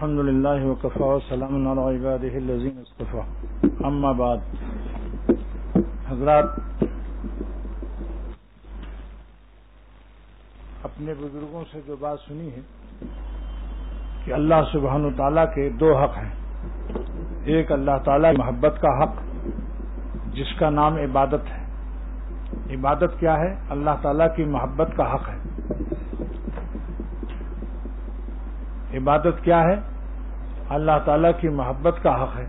الحمد للہ وکفى وسلام علی عباده الذین اصطفى اما بعد. حضرات، اپنے بزرگوں سے جو بات سنی ہے کہ اللہ سبحانہ وتعالیٰ کے دو حق ہیں. ایک اللہ تعالیٰ کی محبت کا حق جس کا نام عبادت ہے. عبادت کیا ہے؟ اللہ تعالیٰ کی محبت کا حق ہے. عبادت کیا ہے؟ اللہ تعالیٰ کی محبت کا حق ہے.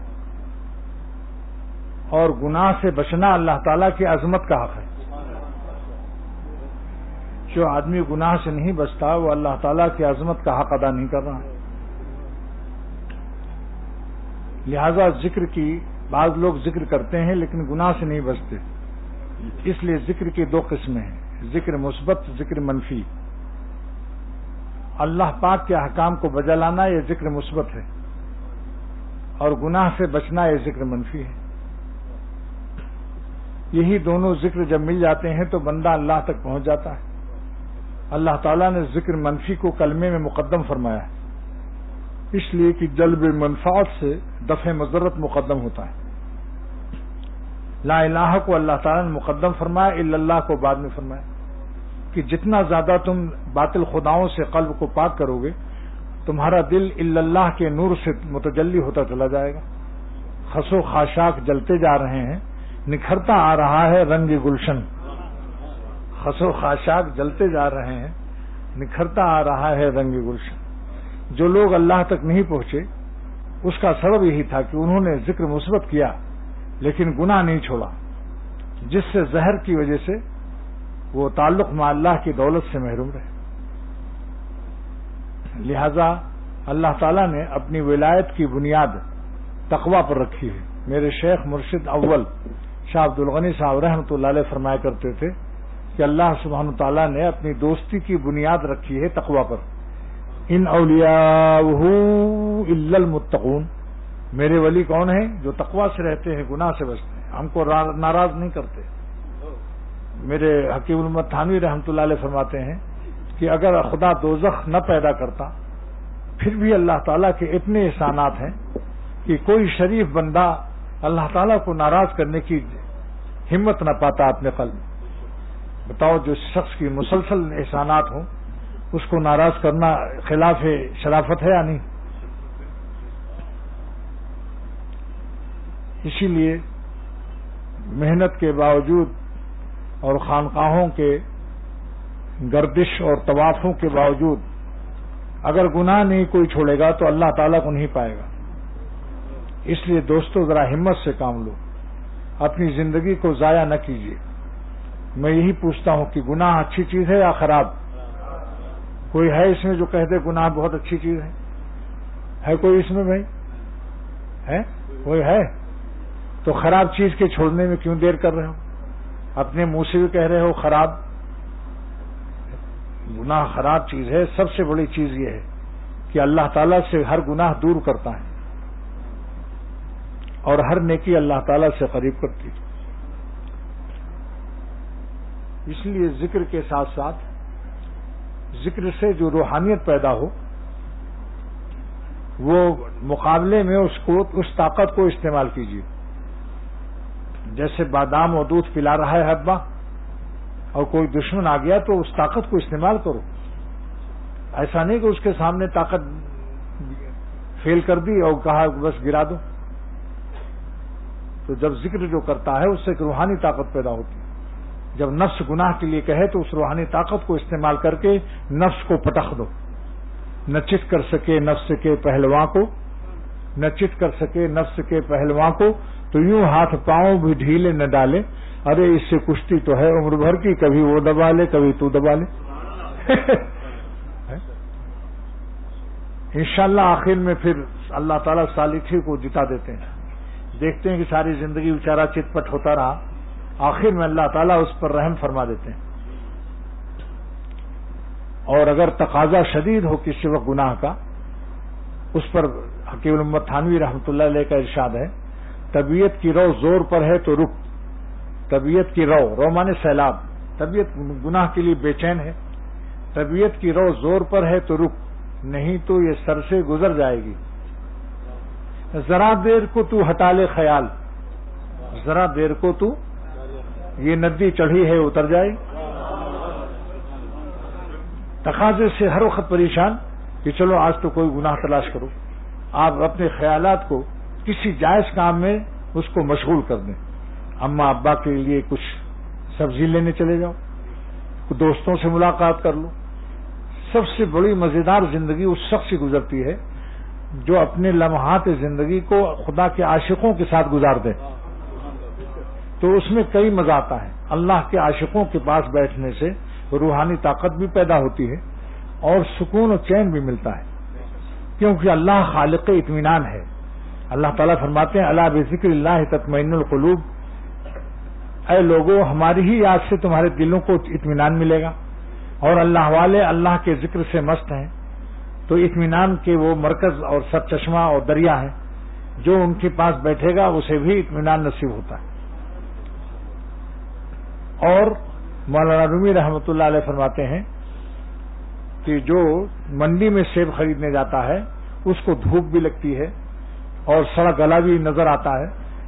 اور گناہ سے بچنا اللہ تعالیٰ کی عظمت کا حق ہے. جو آدمی گناہ سے نہیں بچتا وہ اللہ تعالیٰ کی عظمت کا حق ادا نہیں کر رہا. لہذا ذکر کی بعض لوگ ذکر کرتے ہیں لیکن گناہ سے نہیں بچتے. اس لیے ذکر کی دو قسمیں ہیں، ذکر مثبت، ذکر منفی. اللہ پاک کے احکام کو بجا لانا یہ ذکر مثبت ہے، اور گناہ سے بچنا یہ ذکر منفی ہے. یہی دونوں ذکر جب مل جاتے ہیں تو بندہ اللہ تک پہنچ جاتا ہے. اللہ تعالیٰ نے ذکر منفی کو کلمے میں مقدم فرمایا ہے، اس لیے کہ جلب منفعت سے دفع مضرت مقدم ہوتا ہے. لا الہ کو اللہ تعالیٰ نے مقدم فرمایا، الا اللہ کو بعد میں فرمایا کہ جتنا زیادہ تم باطل خداؤں سے قلب کو پاک کرو گے تمہارا دل الا اللہ کے نور سے متجلی ہوتا چلا جائے گا. خس و خاشاک جلتے جا رہے ہیں، نکھرتا آ رہا ہے رنگ گلشن. خس و خاشاک جلتے جا رہے ہیں، نکھرتا آ رہا ہے رنگ گلشن. جو لوگ اللہ تک نہیں پہنچے اس کا سبب یہی تھا کہ انہوں نے ذکر مثبت کیا لیکن گناہ نہیں چھوڑا، جس سے زہر کی وجہ سے وہ تعلق مع اللہ کی دولت سے محروم رہے. لہذا اللہ تعالیٰ نے اپنی ولایت کی بنیاد تقوی پر رکھی ہے. میرے شیخ مرشد اول شاہ عبد الغنی صاحب رحمۃ اللہ علیہ فرمایا کرتے تھے کہ اللہ سبحانہ تعالیٰ نے اپنی دوستی کی بنیاد رکھی ہے تقوی پر. ان اولیاءہ الا المتقون، میرے ولی کون ہیں؟ جو تقوی سے رہتے ہیں، گناہ سے بچتے ہیں، ہم کو ناراض نہیں کرتے. میرے حکیم الامت تھانوی رحمۃ اللہ علیہ فرماتے ہیں کہ اگر خدا دوزخ نہ پیدا کرتا پھر بھی اللہ تعالیٰ کے اتنے احسانات ہیں کہ کوئی شریف بندہ اللہ تعالیٰ کو ناراض کرنے کی ہمت نہ پاتا اپنے قلب. بتاؤ، جو شخص کی مسلسل احسانات ہوں اس کو ناراض کرنا خلاف شرافت ہے یا نہیں؟ اسی لیے محنت کے باوجود اور خانقاہوں کے گردش اور طوافوں کے باوجود اگر گناہ نہیں کوئی چھوڑے گا تو اللہ تعالیٰ کو نہیں پائے گا. اس لیے دوستو ذرا ہمت سے کام لو، اپنی زندگی کو ضائع نہ کیجیے. میں یہی پوچھتا ہوں کہ گناہ اچھی چیز ہے یا خراب؟ کوئی ہے اس میں جو کہہ دے گناہ بہت اچھی چیز ہے کوئی اس میں؟ بھائی ہے کوئی؟ ہے تو خراب چیز کے چھوڑنے میں کیوں دیر کر رہے ہو؟ اپنے منہ سے بھی کہہ رہے ہو خراب. گناہ خراب چیز ہے. سب سے بڑی چیز یہ ہے کہ اللہ تعالیٰ سے ہر گناہ دور کرتا ہے اور ہر نیکی اللہ تعالیٰ سے قریب کرتی ہے. اس لیے ذکر کے ساتھ ساتھ ذکر سے جو روحانیت پیدا ہو وہ مقابلے میں اس طاقت کو استعمال کیجیے. جیسے بادام اور دودھ پلا رہا ہے ابا اور کوئی دشمن آ گیا تو اس طاقت کو استعمال کرو. ایسا نہیں کہ اس کے سامنے طاقت فیل کر دی اور کہا بس گرا دو. تو جب ذکر جو کرتا ہے اس سے ایک روحانی طاقت پیدا ہوتی ہے. جب نفس گناہ کے لیے کہے تو اس روحانی طاقت کو استعمال کر کے نفس کو پٹخ دو. نہ چت کر سکے نفس کے پہلواں کو، نہ چت کر سکے نفس کے پہلواں کو، تو یوں ہاتھ پاؤں بھی ڈھیلے نہ ڈالے. ارے اس سے کشتی تو ہے عمر بھر کی، کبھی وہ دبا لے کبھی تو دبا لے. انشاءاللہ آخر میں پھر اللہ تعالیٰ صالحی کو جتا دیتے ہیں. دیکھتے ہیں کہ ساری زندگی بیچارہ چت پٹ ہوتا رہا، آخر میں اللہ تعالیٰ اس پر رحم فرما دیتے ہیں. اور اگر تقاضا شدید ہو کسی وقت گناہ کا، اس پر حکیم الامت تھانوی رحمۃ اللہ علیہ کا ارشاد ہے، طبیعت کی رو زور پر ہے تو رک. طبیعت کی رو مانے سیلاب. طبیعت گناہ کے لیے بے چین ہے. طبیعت کی رو زور پر ہے تو رک، نہیں تو یہ سر سے گزر جائے گی. ذرا دیر کو تو ہٹا لے خیال، ذرا دیر کو تو، یہ ندی چڑھی ہے اتر جائے. تقاضے سے ہر وقت پریشان کہ چلو آج تو کوئی گناہ تلاش کرو. آپ اپنے خیالات کو کسی جائز کام میں اس کو مشغول کر دیں. اماں ابا کے لیے کچھ سبزی لینے چلے جاؤ، دوستوں سے ملاقات کر لو. سب سے بڑی مزیدار زندگی اس شخص سے گزرتی ہے جو اپنے لمحات زندگی کو خدا کے عاشقوں کے ساتھ گزار دے. تو اس میں کئی مزہ آتا ہے. اللہ کے عاشقوں کے پاس بیٹھنے سے روحانی طاقت بھی پیدا ہوتی ہے اور سکون و چین بھی ملتا ہے، کیونکہ اللہ خالق اطمینان ہے. اللہ تعالیٰ فرماتے ہیں الا بذکر اللہ تطمئن القلوب، اے لوگوں ہماری ہی یاد سے تمہارے دلوں کو اطمینان ملے گا. اور اللہ والے اللہ کے ذکر سے مست ہیں تو اطمینان کے وہ مرکز اور سر چشمہ اور دریا ہے. جو ان کے پاس بیٹھے گا اسے بھی اطمینان نصیب ہوتا ہے. اور مولانا رومی رحمۃ اللہ علیہ فرماتے ہیں کہ جو منڈی میں سیب خریدنے جاتا ہے اس کو دھوپ بھی لگتی ہے اور سڑا گلا بھی نظر آتا ہے،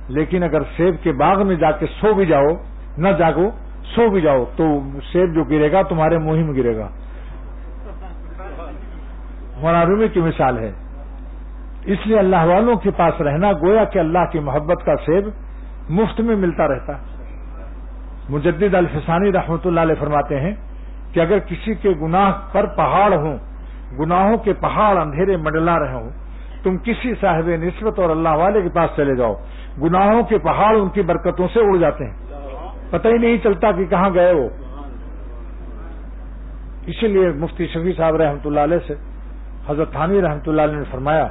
لیکن اگر سیب کے باغ میں جا کے سو بھی جاؤ، نہ جاگو سو بھی جاؤ، تو سیب جو گرے گا تمہارے منہ ہی میں گرے گا. مولانا رومی کی مثال ہے. اس لیے اللہ والوں کے پاس رہنا گویا کہ اللہ کی محبت کا سیب مفت میں ملتا رہتا ہے. مجدد الفسانی رحمۃ اللہ علیہ فرماتے ہیں کہ اگر کسی کے گناہ پر پہاڑ ہوں، گناہوں کے پہاڑ اندھیرے منڈلا رہے ہوں، تم کسی صاحب نسبت اور اللہ والے کے پاس چلے جاؤ، گناہوں کے پہاڑ ان کی برکتوں سے اڑ جاتے ہیں، پتہ ہی نہیں چلتا کہ کہاں گئے وہ. اسی لیے مفتی شفیع صاحب رحمۃ اللہ علیہ سے حضرت تھانوی رحمۃ اللہ علیہ نے فرمایا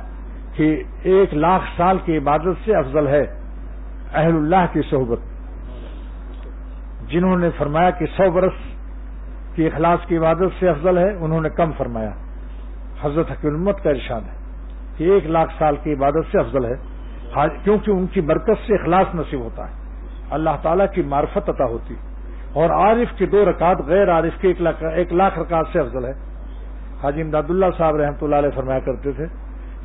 کہ 1,00,000 سال کی عبادت سے افضل ہے اہل اللہ کی صحبت. جنہوں نے فرمایا کہ 100 برس کی اخلاص کی عبادت سے افضل ہے، انہوں نے کم فرمایا. حضرت حکیم امت کا ارشاد ہے کہ 1,00,000 سال کی عبادت سے افضل ہے، کیونکہ ان کی برکت سے اخلاص نصیب ہوتا ہے، اللہ تعالیٰ کی معرفت عطا ہوتی. اور عارف کی 2 رکعت غیر عارف کے 1,00,000 رکعت سے افضل ہے. حاجی امداد اللہ صاحب رحمۃ اللہ علیہ فرمایا کرتے تھے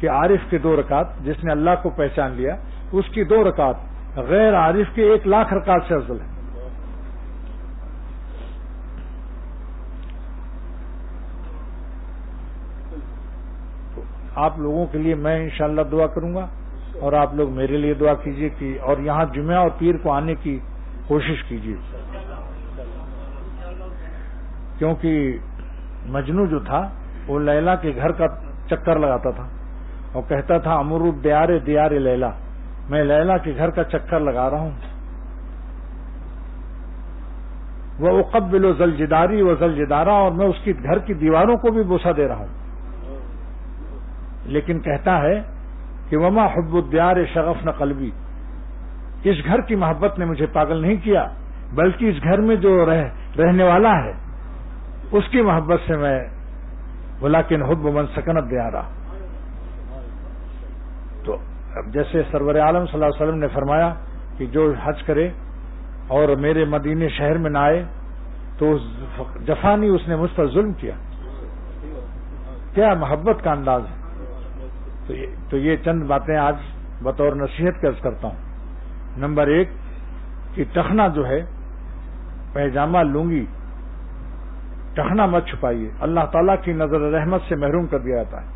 کہ عارف کے 2 رکعت، جس نے اللہ کو پہچان لیا، اس کی 2 رکعت غیر عارف کے 1,00,000 رکعت سے افضل ہے. آپ لوگوں کے لیے میں انشاءاللہ دعا کروں گا اور آپ لوگ میرے لیے دعا کیجیے کہ اور یہاں جمعہ اور پیر کو آنے کی کوشش کیجیے، کیونکہ مجنو جو تھا وہ لیلا کے گھر کا چکر لگاتا تھا اور کہتا تھا امر دیار دیار لیلا، میں لیلا کے گھر کا چکر لگا رہا ہوں. وہ اقبل ذوالجداری و ذوالجدارہ، اور میں اس کی گھر کی دیواروں کو بھی بوسہ دے رہا ہوں. لیکن کہتا ہے کہ وما حب الدیار شغفن قلبی، اس گھر کی محبت نے مجھے پاگل نہیں کیا، بلکہ اس گھر میں جو رہنے والا ہے اس کی محبت سے میں، ولیکن حب من سکنت دیارہ. تو اب جیسے سرور عالم صلی اللہ علیہ وسلم نے فرمایا کہ جو حج کرے اور میرے مدینے شہر میں نہ آئے تو جفانی اس نے مجھ پر ظلم کیا. کیا محبت کا انداز ہے. تو یہ چند باتیں آج بطور نصیحت کا عرض کرتا ہوں. نمبر 1 کہ ٹخنا جو ہے، پیجامہ لنگی ٹخنا مت چھپائیے، اللہ تعالیٰ کی نظر رحمت سے محروم کر دیا جاتا ہے.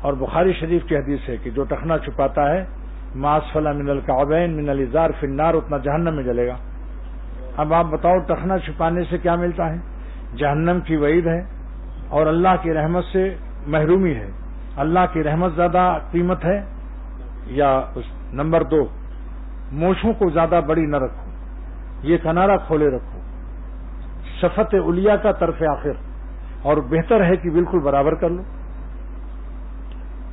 اور بخاری شریف کی حدیث ہے کہ جو ٹخنا چھپاتا ہے ما اسفل من الکعبین من الازار فی النار، اتنا جہنم میں جلے گا. اب آپ بتاؤ ٹخنا چھپانے سے کیا ملتا ہے؟ جہنم کی وعید ہے اور اللہ کی رحمت سے محرومی ہے. اللہ کی رحمت زیادہ قیمت ہے یا نمبر 2 مونچھوں کو زیادہ بڑی نہ رکھو، یہ کنارہ کھولے رکھو، شفت علیا کا طرف آخر، اور بہتر ہے کہ بالکل برابر کر لو.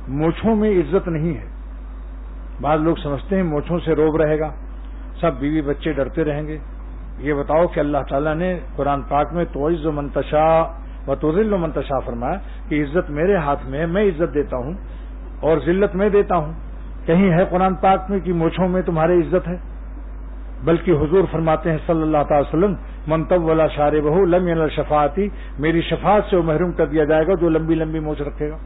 مونچھوں میں عزت نہیں ہے. بعض لوگ سمجھتے ہیں مونچھوں سے روب رہے گا، سب بیوی بچے ڈرتے رہیں گے. یہ بتاؤ کہ اللہ تعالیٰ نے قرآن پاک میں تعز من تشاء و تذل من تشاء فرمایا کہ عزت میرے ہاتھ میں، میں عزت دیتا ہوں اور ذلت میں دیتا ہوں. کہیں ہے قرآن پاک میں کہ مونچھوں میں تمہاری عزت ہے؟ بلکہ حضور فرماتے ہیں صلی اللہ تعالی وسلم من طول شاربہ لم ینل شفاعتی، میری شفاعت سے وہ محروم کر دیا جائے گا جو لمبی لمبی مونچھ رکھے گا.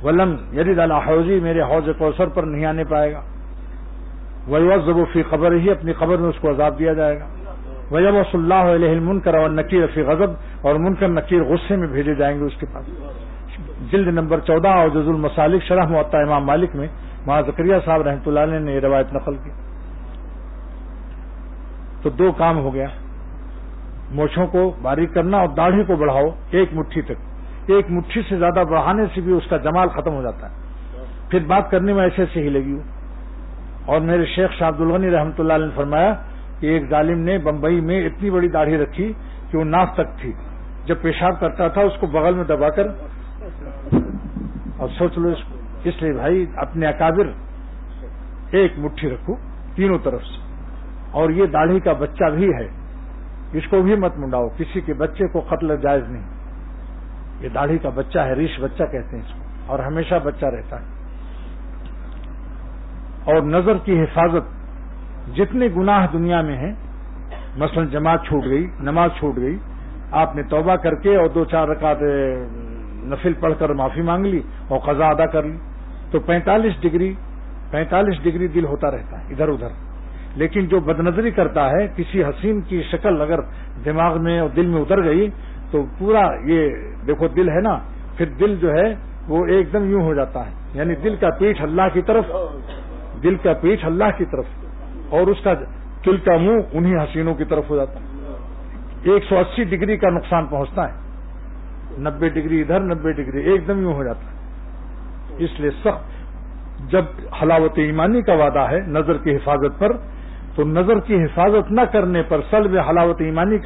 ولم یرد علی حوضی، میرے حوض کوثر پر نہیں آنے پائے گا. ویعذب فی قبرہ، اپنی قبر میں اس کو عذاب دیا جائے گا. ویبعث اللہ الیہ المنکر والنکیر فی غضب، اور منکر نکیر غصے میں بھیجے جائیں گے اس کے پاس. جلد نمبر 14 اور جز المسالک شرح موطا امام مالک میں مولانا زکریا صاحب رحمۃ اللہ علیہ نے یہ روایت نقل کی. تو دو کام ہو گیا، مونچھوں کو باریک کرنا اور داڑھی کو بڑھاؤ ایک مٹھی تک. ایک مٹھی سے زیادہ بڑھانے سے بھی اس کا جمال ختم ہو جاتا ہے، پھر بات کرنے میں ایسے سے ہی لگی ہو. اور میرے شیخ شاہ عبد الغنی رحمۃ اللہ علیہ نے فرمایا کہ ایک ظالم نے بمبئی میں اتنی بڑی داڑھی رکھی کہ وہ ناف تک تھی، جب پیشاب کرتا تھا اس کو بغل میں دبا کر، اور سوچ لو اس کو. اس لیے بھائی اپنے اکابر ایک مٹھی رکھو تینوں طرف سے. اور یہ داڑھی کا بچہ بھی ہے، اس کو بھی مت منڈاؤ، کسی کے بچے کو قتل جائز نہیں. یہ داڑھی کا بچہ ہے، ریش بچہ کہتے ہیں اس کو، اور ہمیشہ بچہ رہتا ہے. اور نظر کی حفاظت، جتنے گناہ دنیا میں ہیں، مثلا جماعت چھوٹ گئی، نماز چھوٹ گئی، آپ نے توبہ کر کے اور 2-4 رکعت نفل پڑھ کر معافی مانگ لی اور قضا ادا کر لی، تو 45 ڈگری دل ہوتا رہتا ہے ادھر ادھر. لیکن جو بدنظری کرتا ہے، کسی حسین کی شکل اگر دماغ میں اور دل میں اتر گئی تو پورا یہ دیکھو دل ہے نا، پھر دل جو ہے وہ ایک دم یوں ہو جاتا ہے، یعنی دل کا پیٹھ اللہ کی طرف، دل کا پیٹھ اللہ کی طرف، اور اس کا دل کا منہ انہی حسینوں کی طرف ہو جاتا ہے. 180 ڈگری کا نقصان پہنچتا ہے، 90 ڈگری ادھر 90 ڈگری ایک دم یوں ہو جاتا ہے. اس لیے سخت جب حلاوت ایمانی کا وعدہ ہے نظر کی حفاظت پر، تو نظر کی حفاظت نہ کرنے پر سلب حلاوت ایمانی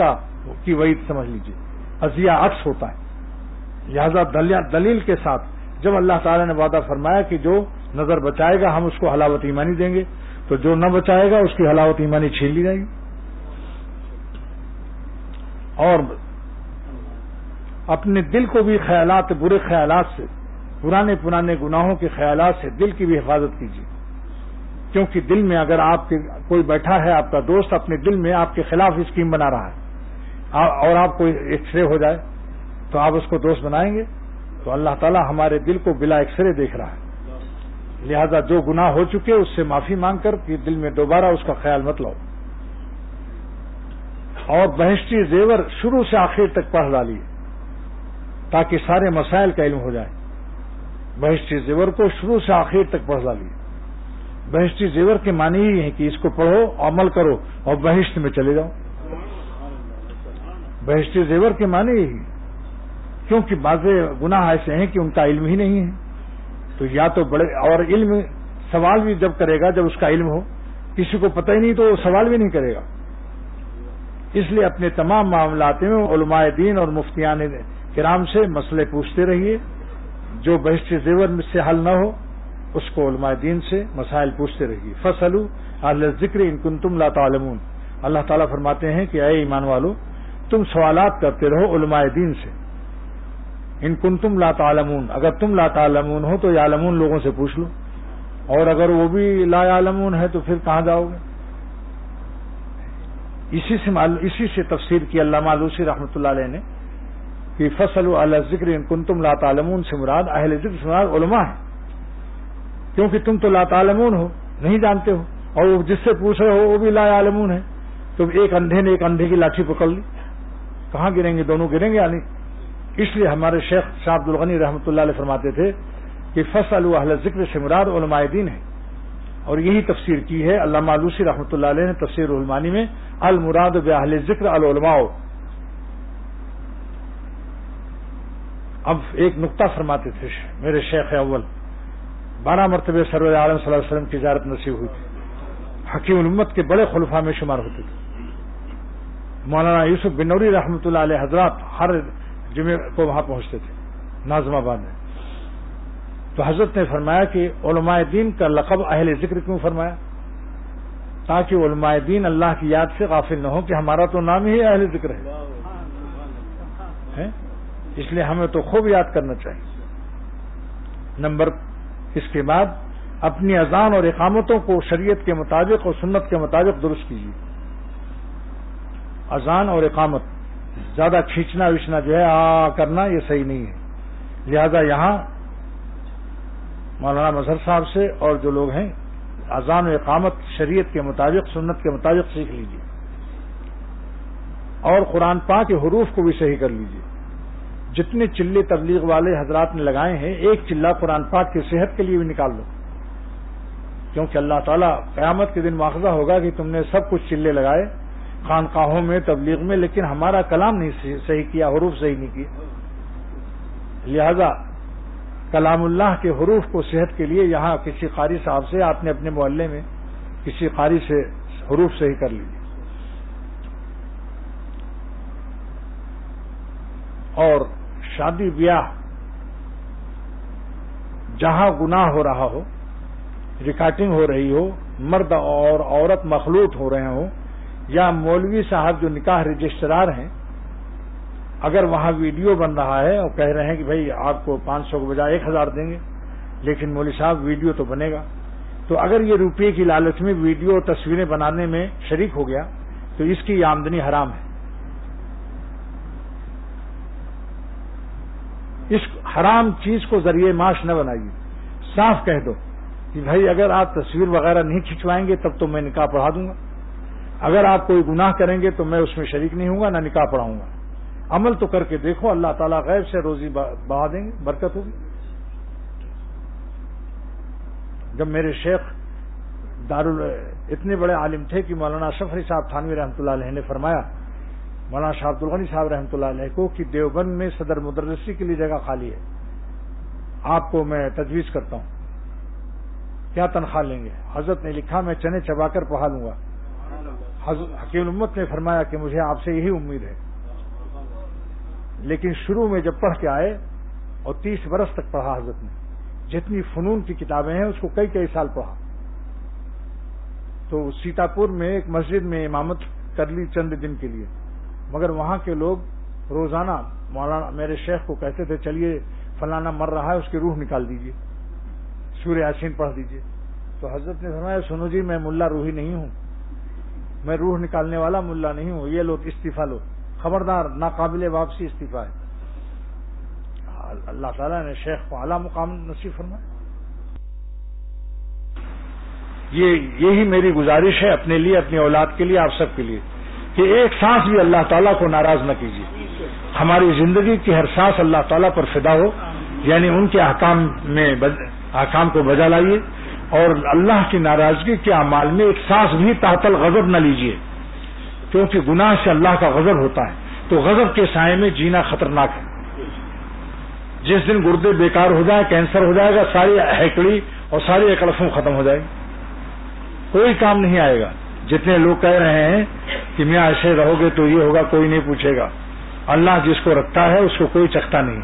کی وعید سمجھ لیجیے، عزیہ عکس ہوتا ہے. لہذا دلیل کے ساتھ جب اللہ تعالی نے وعدہ فرمایا کہ جو نظر بچائے گا ہم اس کو حلاوت ایمانی دیں گے، تو جو نہ بچائے گا اس کی حلاوت ایمانی چھین لی جائے گی. اور اپنے دل کو بھی خیالات، برے خیالات سے، پرانے گناہوں کے خیالات سے دل کی بھی حفاظت کیجیے. کیونکہ دل میں اگر آپ کے کوئی بیٹھا ہے، آپ کا دوست اپنے دل میں آپ کے خلاف اسکیم بنا رہا ہے اور آپ کو ایکس رے ہو جائے تو آپ اس کو دوست بنائیں گے؟ تو اللہ تعالیٰ ہمارے دل کو بلا ایکس رے دیکھ رہا ہے. لہذا جو گناہ ہو چکے اس سے معافی مانگ کر کہ دل میں دوبارہ اس کا خیال مت لاؤ. اور بہشتی زیور شروع سے آخر تک پڑھ ڈالیے تاکہ سارے مسائل کا علم ہو جائے. بہشتی زیور کو شروع سے آخر تک پڑھ ڈالیے. بہشتی زیور کے معنی ہی ہے کہ اس کو پڑھو، عمل کرو اور بہشت میں چلے جاؤ. بہشتی زیور کے معنی یہی، کیونکہ بعض گناہ ایسے ہیں کہ ان کا علم ہی نہیں ہے. تو یا تو بڑے، اور علم سوال بھی جب کرے گا جب اس کا علم ہو، کسی کو پتہ ہی نہیں تو سوال بھی نہیں کرے گا. اس لیے اپنے تمام معاملات میں علماء دین اور مفتیان کرام سے مسئلے پوچھتے رہیے. جو بہشتی زیور سے حل نہ ہو اس کو علماء دین سے مسائل پوچھتے رہیے. فَاسْأَلُوا أَهْلَ الذِّكْرِ إِن كُنتُمْ لَا تَعْلَمُونَ. اللہ تعالیٰ فرماتے ہیں کہ اے ایمان والو، تم سوالات کرتے رہو علماء دین سے. ان کنتم لا تعلمون، اگر تم لا تعلمون ہو تو یعلمون لوگوں سے پوچھ لو، اور اگر وہ بھی لا یعلمون ہے تو پھر کہاں جاؤ گے؟ اسی سے تفسیر کی علامہ آلوسی رحمۃ اللہ علیہ نے کہ فَاسْأَلُوا أَهْلَ الذِّكْرِ إِن كُنتُمْ لَا تَعْلَمُونَ سے مراد اہل ذکر سے مراد علماء ہیں، کیونکہ تم تو لا تعلمون ہو، نہیں جانتے ہو، اور وہ جس سے پوچھ رہے ہو وہ بھی لا یعلمون ہے. تو ایک اندھے نے ایک اندھے کی لاٹھی پکڑ لی، کہاں گریں گے؟ دونوں گریں گے یا نہیں؟ اس لیے ہمارے شیخ شاہ عبد الغنی رحمۃ اللہ علیہ فرماتے تھے کہ فَاسْأَلُوا أَهْلَ الذِّكْرِ سے مراد علماء دین ہے. اور یہی تفسیر کی ہے علامہ آلوسی رحمۃ اللہ علیہ نے تفسیر المعانی میں، المراد بأہل الذکر العلماء. اب ایک نقطہ فرماتے تھے میرے شیخ اول، 12 مرتبہ سرور عالم صلی اللہ علیہ وسلم کی زیارت نصیب ہوئی تھی، حکیم الامت کے بڑے خلفاء میں شمار ہوتے تھے. مولانا یوسف بن نوری رحمۃ اللہ علیہ حضرات ہر جمعے کو وہاں پہنچتے تھے ناظم آباد میں. تو حضرت نے فرمایا کہ علماء دین کا لقب اہل ذکر کیوں فرمایا؟ تاکہ علماء دین اللہ کی یاد سے غافل نہ ہو کہ ہمارا تو نام ہی اہل ذکر ہے، اس لیے ہمیں تو خوب یاد کرنا چاہیے. نمبر اس کے بعد اپنی اذان اور اقامتوں کو شریعت کے مطابق اور سنت کے مطابق درست کیجیے. اذان اور اقامت زیادہ کھینچنا وچنا جو ہے کرنا یہ صحیح نہیں ہے. لہذا یہاں مولانا مظہر صاحب سے اور جو لوگ ہیں اذان و اقامت شریعت کے مطابق سنت کے مطابق سیکھ لیجیے اور قرآن پاک کے حروف کو بھی صحیح کر لیجیے. جتنے چلے تبلیغ والے حضرات نے لگائے ہیں ایک چلہ قرآن پاک کی صحت کے لیے بھی نکال لو, کیونکہ اللہ تعالیٰ قیامت کے دن مواخذہ ہوگا کہ تم نے سب کچھ چلے لگائے خانقاہوں میں تبلیغ میں, لیکن ہمارا کلام نہیں صحیح کیا, حروف صحیح نہیں کیے. لہذا کلام اللہ کے حروف کو صحت کے لیے یہاں کسی قاری صاحب سے آپ نے اپنے محلے میں کسی قاری سے حروف صحیح کر لیجیے. اور شادی بیاہ جہاں گناہ ہو رہا ہو, ریکارڈنگ ہو رہی ہو, مرد اور عورت مخلوط ہو رہے ہوں, یا مولوی صاحب جو نکاح رجسٹرار ہیں اگر وہاں ویڈیو بن رہا ہے اور کہہ رہے ہیں کہ بھائی آپ کو 500 کے بجائے 1000 دیں گے, لیکن مولوی صاحب ویڈیو تو بنے گا, تو اگر یہ روپے کی لالچ میں ویڈیو اور تصویریں بنانے میں شریک ہو گیا تو اس کی آمدنی حرام ہے. اس حرام چیز کو ذریعہ معاش نہ بنائیے. صاف کہہ دو کہ بھائی اگر آپ تصویر وغیرہ نہیں کھنچوائیں گے تب تو میں نکاح پڑھا دوں گا, اگر آپ کوئی گناہ کریں گے تو میں اس میں شریک نہیں ہوں گا, نہ نکاح پڑھاؤں گا. عمل تو کر کے دیکھو, اللہ تعالیٰ غیب سے روزی بڑھا دیں گے, برکت ہوگی. جب میرے شیخ اتنے بڑے عالم تھے کہ مولانا اشرف علی صاحب تھانوی رحمۃ اللہ علیہ نے فرمایا مولانا شاہ عبد الغنی صاحب رحمۃ اللہ علیہ کو کہ دیوبند میں صدر مدرسی کے لیے جگہ خالی ہے, آپ کو میں تجویز کرتا ہوں, کیا تنخواہ لیں گے؟ حضرت نے لکھا میں چنے چبا کر پڑھا لوں گا. حکیم امت نے فرمایا کہ مجھے آپ سے یہی امید ہے, لیکن شروع میں جب پڑھ کے آئے اور 30 برس تک پڑھا حضرت نے, جتنی فنون کی کتابیں ہیں اس کو کئی سال پڑھا. تو سیتاپور میں ایک مسجد میں امامت کر لی چند دن کے لیے, مگر وہاں کے لوگ روزانہ مولانا میرے شیخ کو کہتے تھے چلیے فلانا مر رہا ہے اس کی روح نکال دیجیے, سورہ یاسین پڑھ دیجیے. تو حضرت نے فرمایا سنو جی میں ملا روحی نہیں ہوں, میں روح نکالنے والا ملا نہیں ہوں, یہ لو استعفیٰ لو, خبردار ناقابل واپسی استعفیٰ ہے. اللہ تعالیٰ نے شیخ کو اعلیٰ مقام نصیب فرمایا. یہی میری گزارش ہے اپنے لیے, اپنی اولاد کے لیے, آپ سب کے لیے, کہ ایک سانس بھی اللہ تعالیٰ کو ناراض نہ کیجیے. ہماری زندگی کی ہر سانس اللہ تعالیٰ پر فدا ہو, یعنی ان کے احکام کو بجا لائیے, اور اللہ کی ناراضگی کے اعمال میں ایک سانس بھی تحت الغضب نہ لیجیے, کیونکہ گناہ سے اللہ کا غضب ہوتا ہے. تو غضب کے سائے میں جینا خطرناک ہے. جس دن گردے بیکار ہو جائے, کینسر ہو جائے گا, ساری ہیکڑی اور ساری اکڑفوں ختم ہو جائے گی, کوئی کام نہیں آئے گا. جتنے لوگ کہہ رہے ہیں کہ میاں ایسے رہو گے تو یہ ہوگا, کوئی نہیں پوچھے گا. اللہ جس کو رکھتا ہے اس کو کوئی چکھتا نہیں.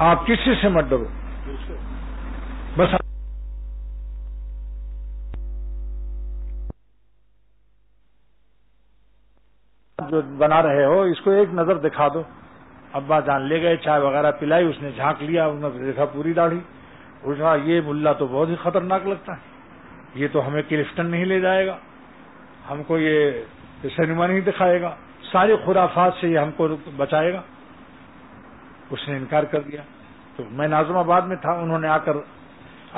آپ کسی سے مت ڈرو, بس جو بنا رہے ہو اس کو ایک نظر دکھا دو. ابا جان لے گئے, چائے وغیرہ پلائی, اس نے جھانک لیا, انہوں نے دیکھا پوری داڑھی, کہا یہ ملا تو بہت ہی خطرناک لگتا ہے, یہ تو ہمیں کلفٹن نہیں لے جائے گا, ہم کو یہ سنیما نہیں دکھائے گا, ساری خرافات سے یہ ہم کو بچائے گا. اس نے انکار کر دیا. تو میں ناظم آباد میں تھا, انہوں نے آ کر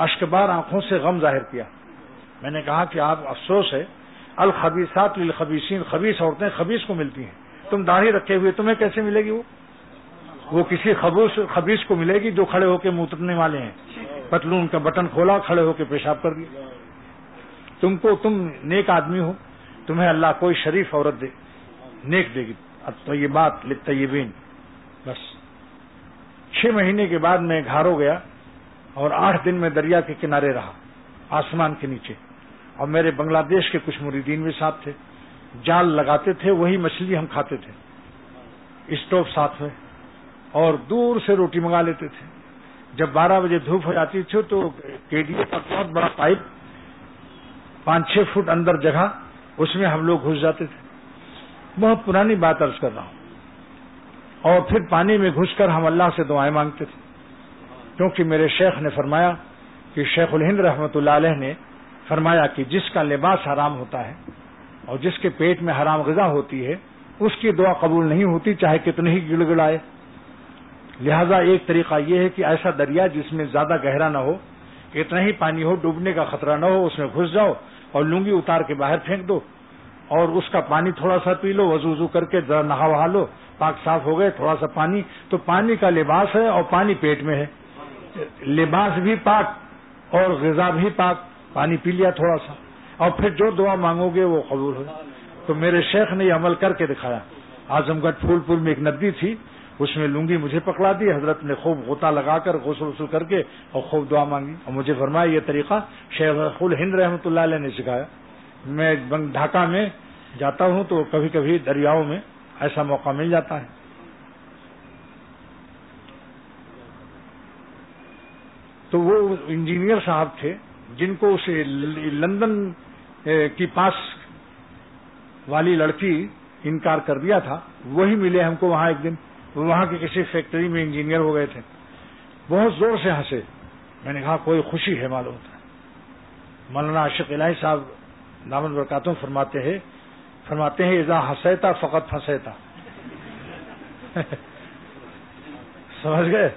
اشکبار آنکھوں سے غم ظاہر کیا. میں نے کہا کہ آپ افسوس ہے, الخبیثات للخبیثین, خبیث عورتیں خبیث کو ملتی ہیں, تم داڑھی رکھے ہوئے تمہیں کیسے ملے گی؟ وہ کسی خبیث کو ملے گی جو کھڑے ہو کے موترنے والے ہیں, پتلون کا بٹن کھولا, کھڑے ہو کے پیشاب کر دیا. تم نیک آدمی ہو, تمہیں اللہ کوئی شریف عورت دے, نیک دے گی. الطیبات للطیبین. بس 6 مہینے کے بعد میں گھارو گیا اور 8 دن میں دریا کے کنارے رہا, آسمان کے نیچے, اور میرے بنگلہ دیش کے کچھ مریدین بھی ساتھ تھے. جال لگاتے تھے, وہی مچھلی ہم کھاتے تھے, اسٹوو ساتھ میں, اور دور سے روٹی منگا لیتے تھے. جب 12 بجے دھوپ ہو جاتی تھی تو کیڈیا کا بہت بڑا پائپ 5-6 فٹ اندر جگہ, اس میں ہم لوگ گھس جاتے تھے. بہت پرانی بات عرض کر رہا ہوں. اور پھر پانی میں گھس کر ہم اللہ سے دعائیں مانگتے تھے, کیونکہ میرے شیخ نے فرمایا کہ شیخ الہند رحمۃ اللہ علیہ نے فرمایا کہ جس کا لباس حرام ہوتا ہے اور جس کے پیٹ میں حرام غذا ہوتی ہے اس کی دعا قبول نہیں ہوتی چاہے کتنے ہی گڑ گڑائے. لہذا ایک طریقہ یہ ہے کہ ایسا دریا جس میں زیادہ گہرا نہ ہو, اتنا ہی پانی ہو, ڈوبنے کا خطرہ نہ ہو, اس میں گھس جاؤ اور لنگی اتار کے باہر پھینک دو اور اس کا پانی تھوڑا سا پی لو, وضو کر کے ذرا نہا وہا لو, پاک صاف ہو گئے. تھوڑا سا پانی تو پانی کا لباس ہے اور پانی پیٹ میں ہے, لباس بھی پاک اور غذا بھی پاک. پانی پی لیا تھوڑا سا اور پھر جو دعا مانگو گے وہ قبول ہو. تو میرے شیخ نے یہ عمل کر کے دکھایا. اعظم گڑھ پھول پور میں ایک ندی تھی, اس میں لنگی مجھے پکڑا دی, حضرت نے خوب غوطہ لگا کر غسل کر کے اور خوب دعا مانگی اور مجھے فرمایا یہ طریقہ شیخ الہند رحمۃ اللہ علیہ نے سکھایا. میں ڈھاکہ میں جاتا ہوں تو کبھی کبھی دریاؤں میں ایسا موقع مل جاتا ہے. تو وہ انجینئر صاحب تھے جن کو اسے لندن کی پاس والی لڑکی انکار کر دیا تھا, وہی ملے ہم کو وہاں ایک دن. وہاں کی کسی فیکٹری میں انجینئر ہو گئے تھے. بہت زور سے ہنسے. میں نے کہا کوئی خوشی ہے معلوم ہوتا ہے. مولانا عاشق الہی صاحب دامن برکاتہم فرماتے ہیں اذا حسیتا فقط پھنسیتا. سمجھ گئے؟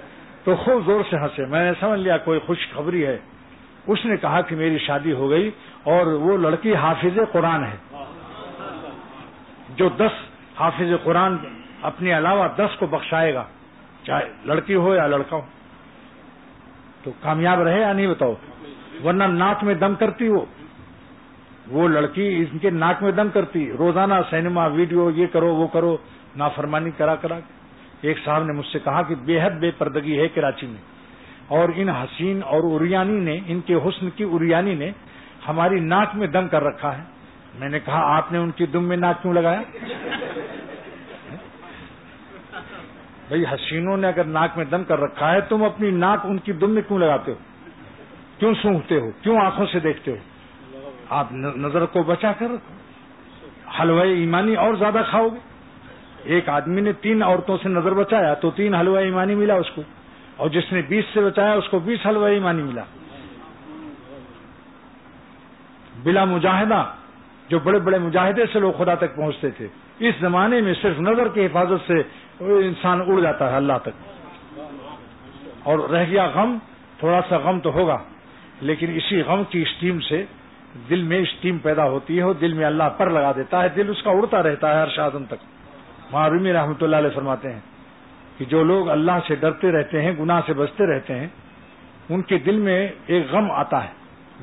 تو خوب زور سے ہنسے. میں نے سمجھ لیا کوئی خوشخبری ہے. اس نے کہا کہ میری شادی ہو گئی اور وہ لڑکی حافظ قرآن ہے, جو 10 حافظ قرآن اپنے علاوہ 10 کو بخشائے گا, چاہے لڑکی ہو یا لڑکا ہو. تو کامیاب رہے یا نہیں بتاؤ؟ ورنہ ناک میں دم کرتی وہ لڑکی ان کے ناک میں دم کرتی. روزانہ سینما ویڈیو یہ کرو وہ کرو, نافرمانی کرا. ایک صاحب نے مجھ سے کہا کہ بے حد بے پردگی ہے کراچی میں, اور ان حسین اور اریانی نے, ان کے حسن کی اریانی نے ہماری ناک میں دم کر رکھا ہے. میں نے کہا آپ نے ان کی دم میں ناک کیوں لگایا؟ بھئی حسینوں نے اگر ناک میں دم کر رکھا ہے, تم اپنی ناک ان کی دم میں کیوں لگاتے ہو؟ کیوں سونگھتے ہو؟ کیوں آنکھوں سے دیکھتے ہو؟ آپ نظر کو بچا کر حلوہ ایمانی اور زیادہ کھاؤ گے. ایک آدمی نے 3 عورتوں سے نظر بچایا تو 3 حلوہ ایمانی ملا اس کو, اور جس نے 20 سے بچایا اس کو 20 حلوہ ایمانی ملا. بلا مجاہدہ, جو بڑے بڑے مجاہدے سے لوگ خدا تک پہنچتے تھے, اس زمانے میں صرف نظر کی حفاظت سے انسان اڑ جاتا ہے اللہ تک. اور رہ گیا غم, تھوڑا سا غم تو ہوگا, لیکن اسی غم کی اسٹیم سے دل میں اسٹیم پیدا ہوتی ہے, اور دل میں اللہ پر لگا دیتا ہے, دل اس کا اڑتا رہتا ہے ہر شادن تک. معرومی رحمۃ اللہ علیہ فرماتے ہیں کہ جو لوگ اللہ سے ڈرتے رہتے ہیں, گناہ سے بچتے رہتے ہیں, ان کے دل میں ایک غم آتا ہے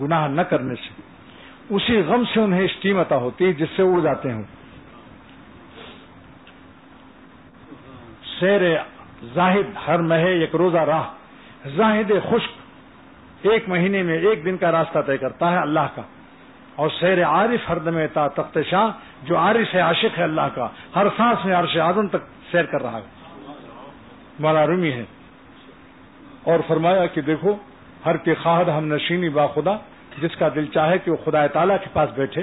گناہ نہ کرنے سے, اسی غم سے انہیں اسٹیم عطا ہوتی ہے جس سے اڑ جاتے ہیں. سیر زاہد ہر مہ ایک روزہ راہ, زاہد خشک 1 مہینے میں 1 دن کا راستہ طے کرتا ہے اللہ کا, اور سیر عارف ہر دم تا تخت شاہ, جو عارف ہے عاشق ہے اللہ کا, ہر سانس میں عرش اعظم تک سیر کر رہا ہے. مولا رومی ہے. اور فرمایا کہ دیکھو ہر کے خواہد ہم نشینی با خدا, جس کا دل چاہے کہ وہ خدا تعالیٰ کے پاس بیٹھے,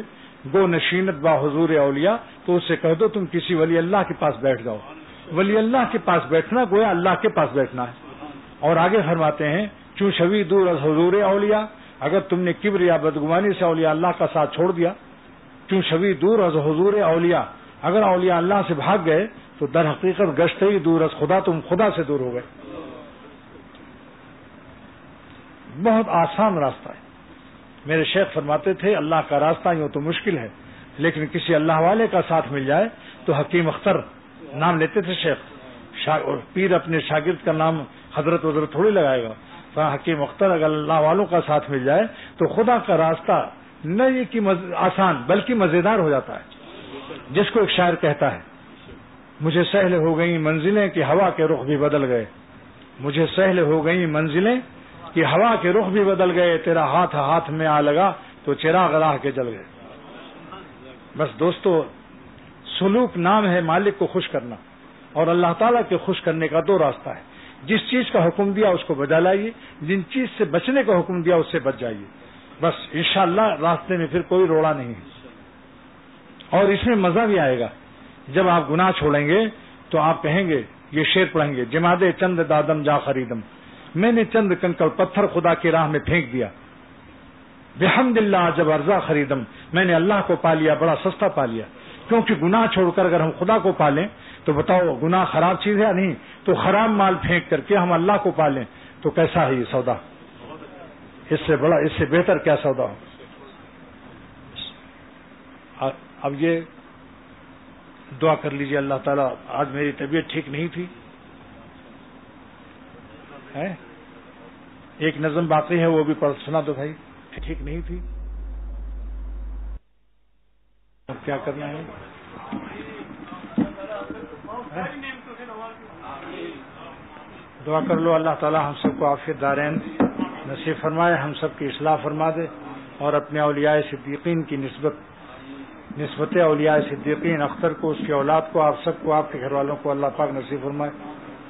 گو نشینت با حضور اولیاء, تو اس سے کہہ دو تم کسی ولی اللہ کے پاس بیٹھ جاؤ. ولی اللہ کے پاس بیٹھنا گویا اللہ کے پاس بیٹھنا ہے. اور آگے فرماتے ہیں چوں شوی دور از حضور اولیاء, اگر تم نے کبر یا بدگمانی سے اولیاء اللہ کا ساتھ چھوڑ دیا, چوں شوی دور از حضور اولیاء, اگر اولیاء اللہ سے بھاگ گئے تو در حقیقت گشتے ہی دور از خدا, تم خدا سے دور ہو گئے. بہت آسان راستہ ہے. میرے شیخ فرماتے تھے اللہ کا راستہ یوں تو مشکل ہے, لیکن کسی اللہ والے کا ساتھ مل جائے تو حکیم اختر نام لیتے تھے شیخ, پیر اپنے شاگرد کا نام حضرت وزرت تھوڑی لگائے گا. حکیم اختر اگر اللہ والوں کا ساتھ مل جائے تو خدا کا راستہ نہ یہ کہ آسان بلکہ مزیدار ہو جاتا ہے. جس کو ایک شاعر کہتا ہے مجھے سہل ہو گئی منزلیں کہ ہوا کے رخ بھی بدل گئے, مجھے سہل ہو گئی منزلیں کہ ہوا کے رخ بھی بدل گئے, تیرا ہاتھ ہاتھ میں آ لگا تو چراغ راہ کے جل گئے. بس دوستو, سلوک نام ہے مالک کو خوش کرنا, اور اللہ تعالیٰ کے خوش کرنے کا 2 راستہ ہے. جس چیز کا حکم دیا اس کو بجا لائیے, جن چیز سے بچنے کا حکم دیا اس سے بچ جائیے. بس انشاءاللہ راستے میں پھر کوئی روڑا نہیں ہے. اور اس میں مزہ بھی آئے گا. جب آپ گناہ چھوڑیں گے تو آپ کہیں گے, یہ شعر پڑھیں گے, جمادے چند دادم جا خریدم, میں نے چند کنکڑ پتھر خدا کی راہ میں پھینک دیا. بحمد اللہ جب ارزا خریدم، میں نے اللہ کو پا لیا، بڑا سستا پا لیا، کیونکہ گناہ چھوڑ کر اگر ہم خدا کو پالیں تو بتاؤ گناہ خراب چیز ہے یا نہیں؟ تو خراب مال پھینک کر کے ہم اللہ کو پالیں تو کیسا ہے یہ سودا؟ اس سے بڑا، اس سے بہتر کیا سودا ہو؟ اب یہ دعا کر لیجیے، اللہ تعالیٰ آج میری طبیعت ٹھیک نہیں تھی، ایک نظم باقی ہے وہ بھی پڑھ سنا دو بھائی، ٹھیک نہیں تھی، اب کیا کرنا ہے؟ دعا کر لو اللہ تعالیٰ ہم سب کو عافیت دارین نصیب فرمائے، ہم سب کی اصلاح فرما دے، اور اپنے اولیاء صدیقین کی نسبت اولیاء صدیقین اختر کو، اس کی اولاد کو، آپ سب کو، آپ کے گھر والوں کو اللہ پاک نصیب فرمائے،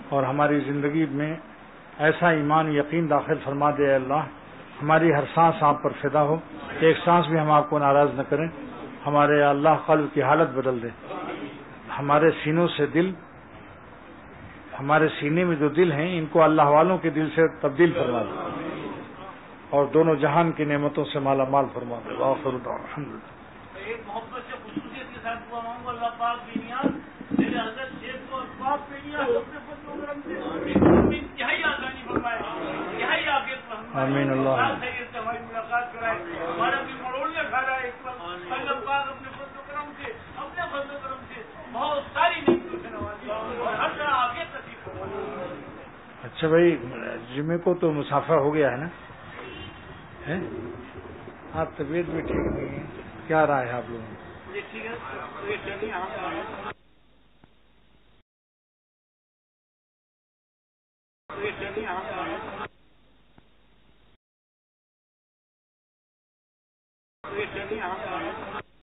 اور ہماری زندگی میں ایسا ایمان یقین داخل فرما دے اے اللہ، ہماری ہر سانس آپ پر فدا ہو، ایک سانس بھی ہم آپ کو ناراض نہ کریں، ہمارے اللہ قلب کی حالت بدل دے، ہمارے سینوں سے دل، ہمارے سینے میں جو دل ہیں ان کو اللہ والوں کے دل سے تبدیل فرما دے، اور دونوں جہان کی نعمتوں سے مالا مال فرما دے۔ وآخر دعوانا الحمدللہ۔ ایک محبت سے خصوصیت کے ساتھ دعا مانگو، اللہ پاک بینیاز میرے حضرت شیخ کو اور پاک بینیاز اپنے فضل و کرم سے انتہائی آسانی فرمائے، انتہائی عافیت فرمائے، آمین اللہ خیریت سے ہماری ملاقات کرائے، ہمارا بھی مڑولیاں کھا رہا ہے اس وقت، اللہ پاک اپنے فضل و کرم سے، اپنے فضل و کرم سے بہت ساری نعمتوں سے نوازی اور ہر طرح عافیت نصیب فرمائے۔ اچھا بھائی، جمعے کو تو مسافر ہو گیا ہے نا؟ آپ طبیعت بھی ٹھیک نہیں ہے، کیا رائے ہے آپ لوگوں کی؟ ٹھیک ہے، ہم